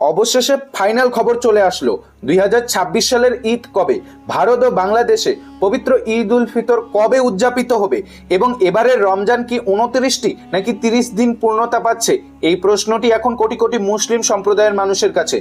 অবশেষে ফাইনাল খবর চলে আসলো 2026 সালের ঈদ কবে, ভারত ও বাংলাদেশে পবিত্র ঈদ উল ফিতর কবে উদযাপিত হবে এবং এবারের রমজান কি 29টি নাকি 30 দিন পূর্ণতা পাচ্ছে, এই প্রশ্নটি এখন কোটি কোটি মুসলিম সম্প্রদায়ের মানুষের কাছে।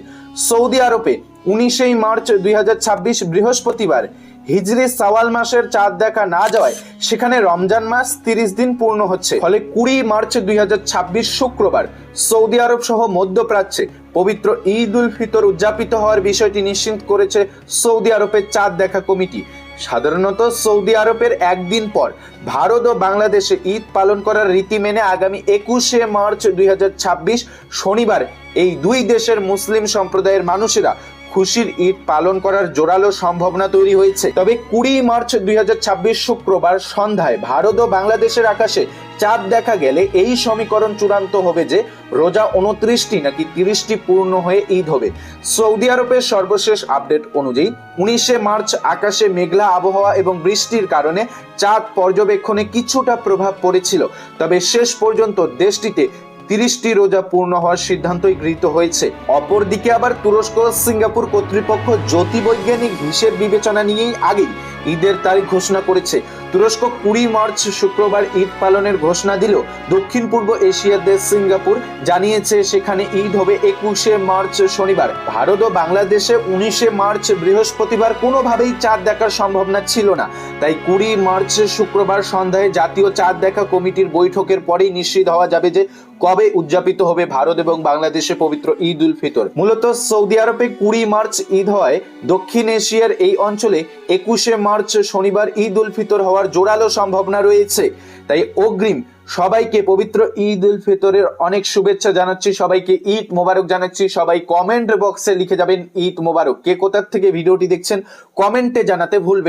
সৌদি আরবে 19 মার্চ 2026 বৃহস্পতিবার হিজরি শাওয়াল মাসের চাঁদ দেখা না যাওয়ায় সেখানে রমজান মাস 30 দিন পূর্ণ হচ্ছে। ফলে 20 মার্চ 2026 শুক্রবার সৌদি আরব সহ মধ্যপ্রাচ্যে পবিত্র ঈদ উল ফিতর উদযাপিত হওয়ার বিষয়টি নিশ্চিত করেছে সৌদি আরবের চাঁদ দেখা কমিটি। সাধারণত সৌদি আরবের একদিন পর ভারত ও বাংলাদেশে ঈদ পালন করার রীতি মেনে আগামী 21 মার্চ 2026 শনিবার এই দুই দেশের মুসলিম সম্প্রদায়ের মানুষেরা খুশির ঈদ পালন করার জোরালো সম্ভাবনা তৈরি হয়েছে। তবে 20 মার্চ 2026 শুক্রবার সন্ধ্যায় ভারত ও বাংলাদেশের আকাশে চাঁদ দেখা গেলে এই সমীকরণ চূড়ান্ত হবে যে রোজা 29টি নাকি 30টি পূর্ণ হয়ে ঈদ হবে। সৌদি আরবের সর্বশেষ আপডেট অনুযায়ী 19 মার্চ আকাশে মেঘলা আবহাওয়া এবং বৃষ্টির কারণে চাঁদ পর্যবেক্ষণে কিছুটা প্রভাব পড়েছিল, তবে শেষ পর্যন্ত দেশটিতে 30টি রোজা পূর্ণ হওয়ার সিদ্ধান্তই গৃহীত হয়েছে। অপরদিকে আবার তুরস্ক ও সিঙ্গাপুর কর্তৃপক্ষ জ্যোতির্বৈজ্ঞানিক হিসেব বিবেচনা নিয়েই আগেই ঈদের তারিখ ঘোষণা করেছে। তুরস্ক 20 মার্চ শুক্রবার ঈদ পালনের ঘোষণা দিল। দক্ষিণ পূর্ব এশিয়ার দেশ সিঙ্গাপুর জানিয়েছে সেখানে ঈদ হবে 21 মার্চ শনিবার। ভারত ও বাংলাদেশে 19 মার্চ বৃহস্পতিবার কোনোভাবেই চাঁদ দেখার সম্ভাবনা ছিল না, তাই 20 মার্চ শুক্রবার সন্ধ্যায় জাতীয় চাঁদ দেখা কমিটির বৈঠকের পরেই নিশ্চিত হওয়া যাবে যে কবে উদযাপিত হবে ভারত এবং বাংলাদেশে পবিত্র ঈদ উল ফিতর। মূলত সৌদি আরবে 20 মার্চ ঈদ হয়, দক্ষিণ এশিয়ার এই অঞ্চলে 21 মার্চ শনিবার ঈদ উল ফিতর হওয়ার জোরালো সম্ভাবনা রয়েছে। তাই অগ্রিম সবাইকে পবিত্র ঈদ উল ফিতরের অনেক শুভেচ্ছা জানাচ্ছি, সবাইকে ঈদ মোবারক জানাচ্ছি। সবাই কমেন্ট বক্সে লিখে যাবেন ঈদ মোবারক। কে কোথা থেকে ভিডিওটি দেখছেন কমেন্টে জানাতে ভুলবেন।